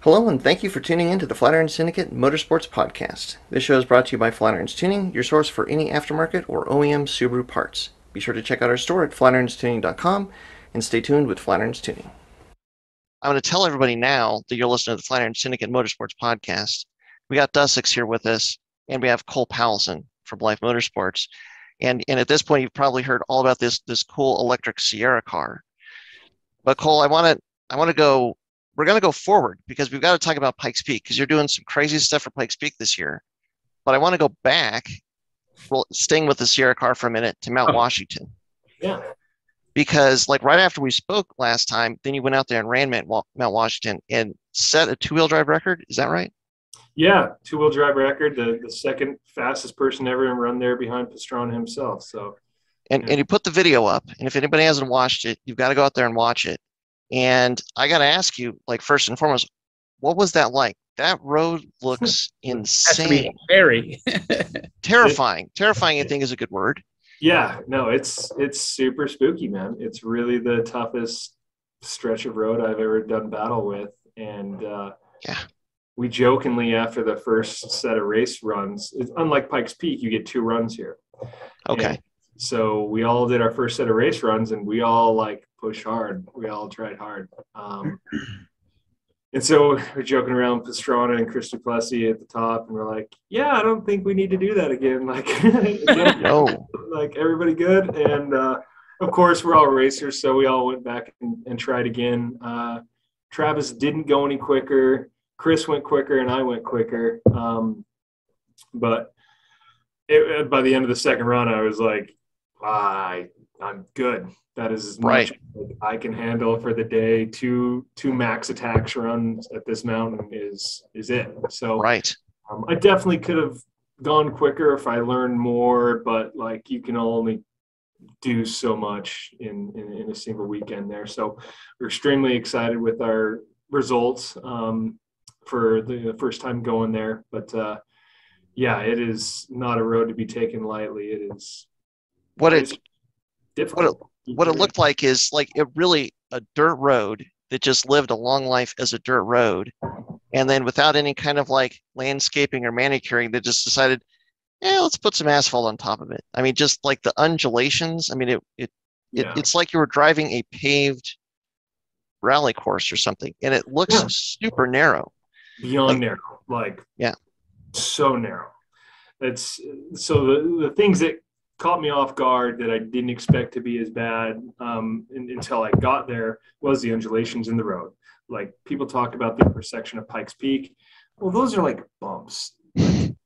Hello, and thank you for tuning in to the Flatirons Syndicate Motorsports Podcast. This show is brought to you by Flatirons Tuning, your source for any aftermarket or OEM Subaru parts. Be sure to check out our store at flatirons.tuning.com and stay tuned with Flatirons Tuning. I'm going to tell everybody now that you're listening to the Flatirons Syndicate Motorsports Podcast. We got Dussex here with us, and we have Cole Powelson from Life Motorsports. And at this point, you've probably heard all about this cool electric Sierra car. But Cole, we're going to go forward because we've got to talk about Pikes Peak because you're doing some crazy stuff for Pikes Peak this year. But I want to go back, staying with the Sierra car for a minute, to Mount Washington. Yeah. Because like right after we spoke last time, then you went out there and ran Mount Washington and set a two-wheel drive record. Is that right? Yeah, two-wheel drive record, the second fastest person ever to run there behind Pastrana himself. So, and you put the video up, and if anybody hasn't watched it, you've got to go out there and watch it. And I got to ask you, like, first and foremost, what was that like? That road looks insane. Very terrifying. Terrifying, I think, is a good word. Yeah, no, it's super spooky, man. It's really the toughest stretch of road I've ever done battle with. And we jokingly, after the first set of race runs, it's unlike Pikes Peak, you get two runs here. Okay. And so we all did our first set of race runs, and we all like pushed hard. We all tried hard. And so we're joking around with Pastrana and Chris Duplessis at the top, and we're like, yeah, I don't think we need to do that again. Like, no. Like everybody good. And of course, we're all racers, so we all went back and tried again. Travis didn't go any quicker. Chris went quicker, and I went quicker. But by the end of the second run, I was like, I'm good. That is as much as I can handle for the day. Two max attacks runs at this mountain is it. So I definitely could have gone quicker if I learned more, but like you can only do so much in a single weekend there. So we're extremely excited with our results for the first time going there. But it is not a road to be taken lightly. It is difficult. What it looked like is like it really a dirt road that just lived a long life as a dirt road. And then without any kind of like landscaping or manicuring, they just decided, let's put some asphalt on top of it. I mean, just like the undulations. I mean, it's like you were driving a paved rally course or something. And it looks super narrow. Beyond narrow. So narrow. It's so the things that caught me off guard that I didn't expect to be as bad until I got there was the undulations in the road. Like people talk about the intersection of Pikes Peak. Well, those are like bumps. Mount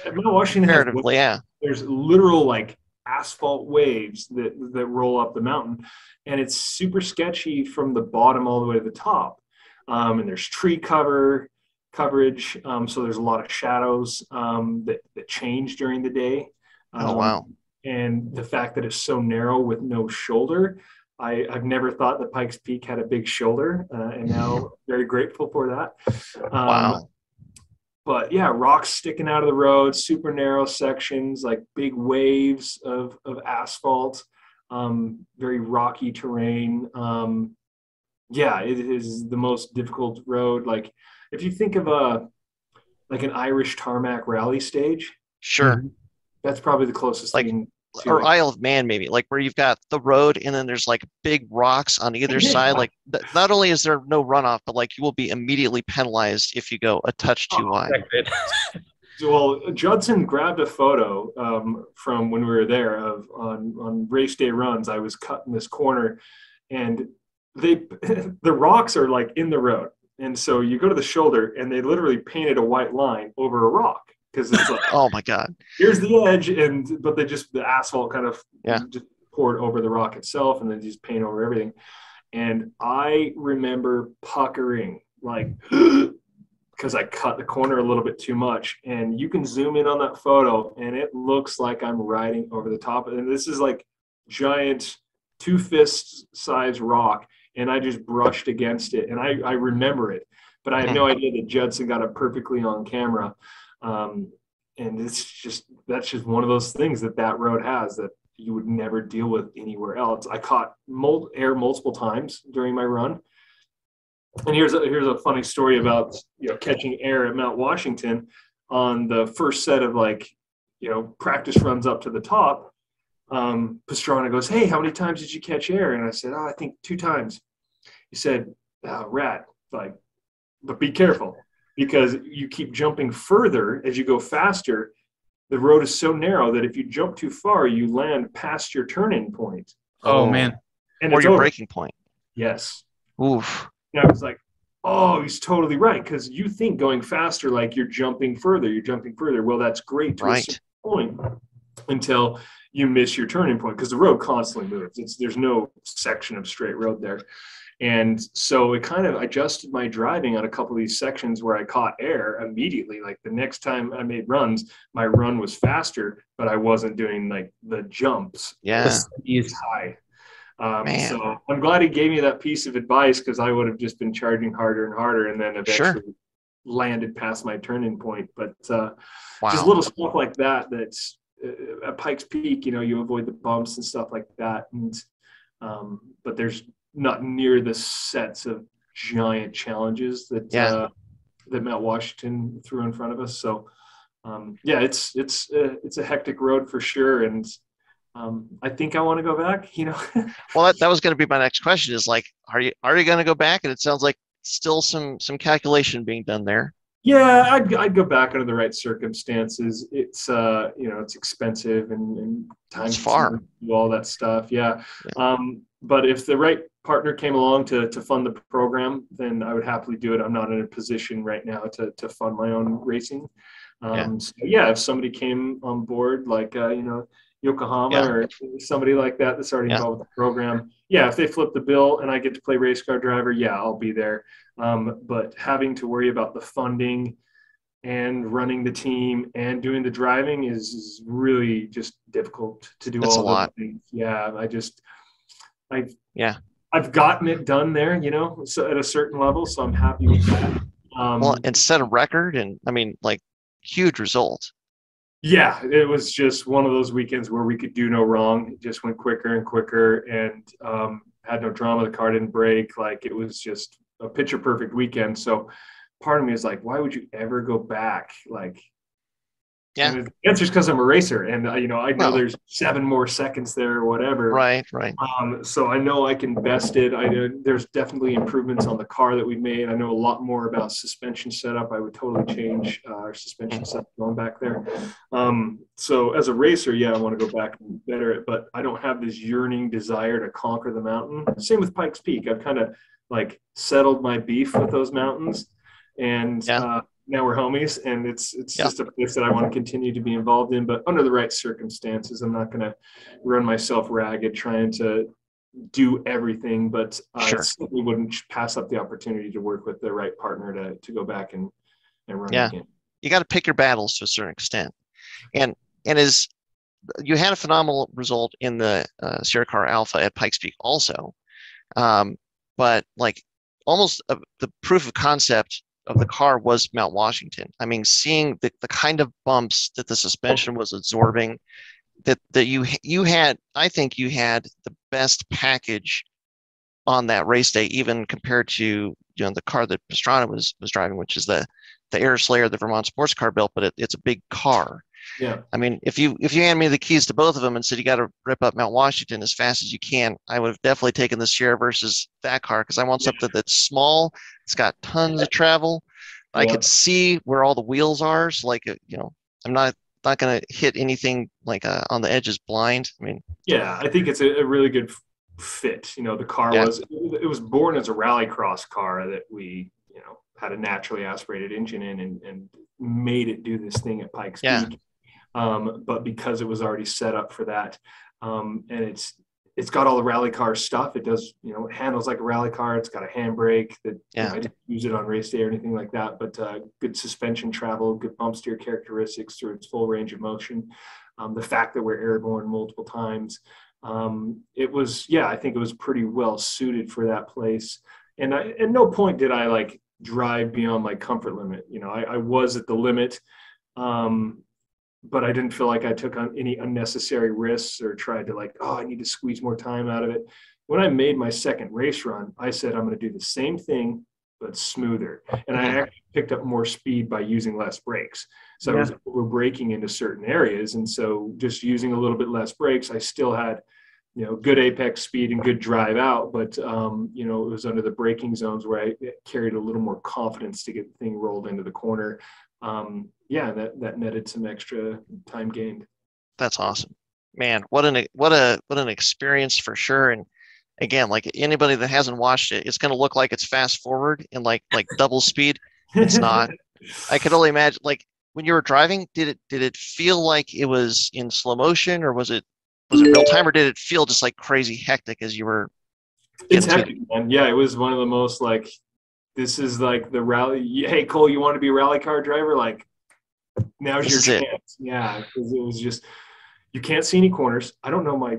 Washington there's literal like asphalt waves that roll up the mountain, and it's super sketchy from the bottom all the way to the top. And there's tree coverage, so there's a lot of shadows that change during the day. And the fact that it's so narrow with no shoulder, I've never thought that Pikes Peak had a big shoulder, and now very grateful for that. But yeah, rocks sticking out of the road, super narrow sections, like big waves of asphalt, very rocky terrain. It is the most difficult road. Like if you think of like an Irish tarmac rally stage. Sure. That's probably the closest thing. Or Isle of Man, maybe, like where you've got the road and then there's like big rocks on either side. Like not only is there no runoff, but like you will be immediately penalized if you go a touch too wide. Well, Judson grabbed a photo from when we were there on race day runs. I was cutting this corner, and the rocks are like in the road, and so you go to the shoulder, and they literally painted a white line over a rock. Because it's like, oh my God, here's the edge, but the asphalt kind of just poured over the rock itself, and then just paint over everything. And I remember puckering like because I cut the corner a little bit too much. And you can zoom in on that photo, and it looks like I'm riding over the top. And this is like giant 2 fist size rock, and I just brushed against it, and I remember it, but I had no idea that Judson got it perfectly on camera. And that's just one of those things that road has that you would never deal with anywhere else. I caught air multiple times during my run, And here's a funny story about, catching air at Mount Washington on the first set of practice runs up to the top. Pastrana goes, "Hey, how many times did you catch air?" And I said, "Oh, I think 2 times." He said, "Rat, but be careful, because you keep jumping further as you go faster. The road is so narrow that if you jump too far, you land past your turn-in point." Oh man. And or your breaking point. Yes. Oof. And I was like, oh, he's totally right, because you think going faster, like you're jumping further. Well, that's great to a certain point until you miss your turning point, because the road constantly moves. There's no section of straight road there. And so it kind of adjusted my driving on a couple of these sections where I caught air immediately. Like the next time I made runs, my run was faster, but I wasn't doing like the jumps. Yeah. It's high. So I'm glad he gave me that piece of advice, because I would have just been charging harder and harder, and then eventually landed past my turning point. But just little stuff like that, that's at Pikes Peak, you avoid the bumps and stuff like that. And but there's not near the sets of giant challenges that that Mount Washington threw in front of us. So it's a hectic road for sure. And I think I want to go back, Well, that was going to be my next question, is like, are you going to go back? And it sounds like still some calculation being done there. Yeah, I'd go back under the right circumstances. It's it's expensive and time it's far, do all that stuff. Yeah. But if the right partner came along to fund the program, then I would happily do it. I'm not in a position right now to fund my own racing. If somebody came on board, like Yokohama or somebody like that that's already involved with the program, if they flip the bill and I get to play race car driver, I'll be there. But having to worry about the funding and running the team and doing the driving is really just difficult to do. That's all a lot. Things. I've gotten it done there, so at a certain level, so I'm happy with that. And set a record, and I mean, like, huge result. Yeah, it was just one of those weekends where we could do no wrong. It just went quicker and quicker, and had no drama. The car didn't break. Like, it was just a picture perfect weekend. So part of me is like, why would you ever go back? Like, and the answer is because I'm a racer, and I know there's 7 more seconds there or whatever. Right. So I know I can best it. There's definitely improvements on the car that we made. I know a lot more about suspension setup. I would totally change our suspension setup going back there. So as a racer, I want to go back and better it, but I don't have this yearning desire to conquer the mountain. Same with Pikes Peak. I've kind of like settled my beef with those mountains, and now we're homies, and it's just a place that I want to continue to be involved in, but under the right circumstances. I'm not going to run myself ragged trying to do everything, but I certainly wouldn't pass up the opportunity to work with the right partner to go back and run again. You got to pick your battles to a certain extent. And as you had a phenomenal result in the Sierra Car Alpha at Pikes Peak also. But like almost the proof of concept of the car was Mount Washington. I mean, seeing the kind of bumps that the suspension was absorbing, that you had, I think you had the best package on that race day, even compared to the car that Pastrana was driving, which is the Airslayer, the Vermont Sports Car built, but it's a big car. Yeah. I mean, if you hand me the keys to both of them and said you got to rip up Mount Washington as fast as you can, I would have definitely taken the Sierra versus that car, because I want something that's small. It's got tons of travel. I could see where all the wheels are. So I'm not going to hit anything like on the edges blind. I mean, I think it's a really good fit. The car was born as a rallycross car that we had a naturally aspirated engine in and made it do this thing at Pikes Peak. But because it was already set up for that, and it's got all the rally car stuff. It does, it handles like a rally car. It's got a handbrake that I didn't use it on race day or anything like that, but good suspension travel, good bump steer characteristics through its full range of motion. The fact that we're airborne multiple times, it was, I think it was pretty well suited for that place. And at no point did I like drive beyond my comfort limit. I was at the limit, but I didn't feel like I took on any unnecessary risks or tried to I need to squeeze more time out of it. When I made my second race run, I said, I'm going to do the same thing smoother. And I actually picked up more speed by using less brakes. So I was over braking into certain areas. And so just using a little bit less brakes, I still had, good apex speed and good drive out, but, it was under the braking zones where I carried a little more confidence to get the thing rolled into the corner. That netted some extra time gained. That's awesome, man. What an experience for sure. And again, like anybody that hasn't watched it, it's going to look like it's fast forward and like double speed. It's not. I could only imagine, like when you were driving, did it feel like it was in slow motion, or was it real time, or did it feel just like crazy hectic as you were? It's hectic, man. Yeah, it was one of the most like, this is like the rally. Hey, Cole, you want to be a rally car driver? Like, now's your chance. Yeah, because it was just, you can't see any corners. I don't know my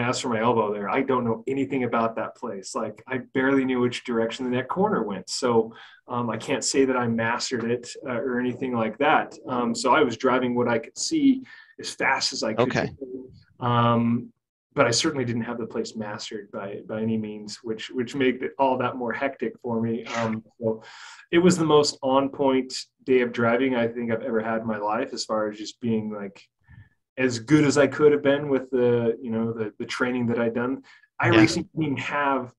ass from my elbow there. I don't know anything about that place. Like, I barely knew which direction the next corner went. So I can't say that I mastered it or anything like that. So I was driving what I could see as fast as I could. Okay. But I certainly didn't have the place mastered by any means, which made it all that more hectic for me. So it was the most on point day of driving I think I've ever had in my life, as far as just being like as good as I could have been with the training that I'd done. iRacing didn't even have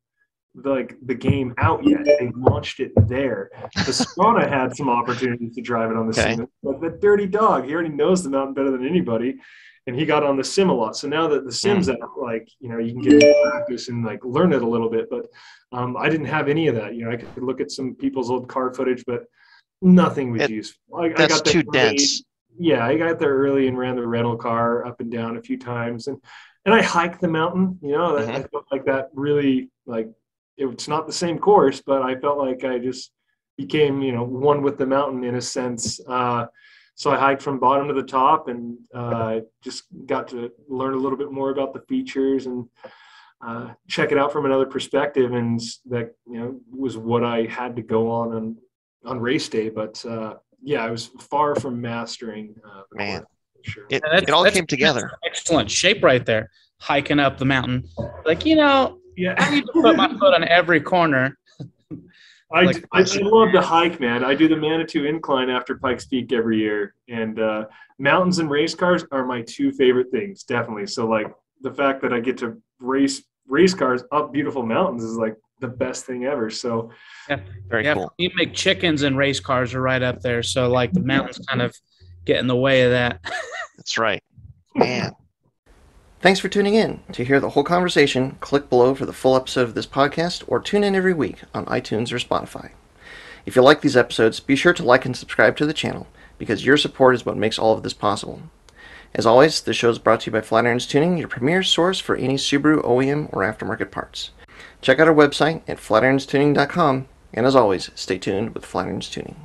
the game out yet. They launched it there. Pastrana had some opportunities to drive it on the sim, but the dirty dog, he already knows the mountain better than anybody. And he got on the sim a lot. So now that the sim's out, you can get into practice and learn it a little bit. But I didn't have any of that. I could look at some people's old car footage, but nothing was useful. That's I got too dense. Yeah, I got there early and ran the rental car up and down a few times, and I hiked the mountain. I felt like that really it's not the same course, but I felt like I just became one with the mountain in a sense. So I hiked from bottom to the top and just got to learn a little bit more about the features and check it out from another perspective. And that, was what I had to go on race day. But I was far from mastering. Man, sure. It all came together. Excellent shape right there, hiking up the mountain. I need to put my foot on every corner. I love to hike, man. I do the Manitou Incline after Pikes Peak every year, and mountains and race cars are my two favorite things, definitely. So the fact that I get to race cars up beautiful mountains is the best thing ever. So very cool. You make chickens and race cars are right up there. So the mountains kind of get in the way of that. That's right, man. Thanks for tuning in. To hear the whole conversation, click below for the full episode of this podcast, or tune in every week on iTunes or Spotify. If you like these episodes, be sure to like and subscribe to the channel, because your support is what makes all of this possible. As always, this show is brought to you by Flatirons Tuning, your premier source for any Subaru OEM or aftermarket parts. Check out our website at flatirons tuning.com, and as always, stay tuned with Flatirons Tuning.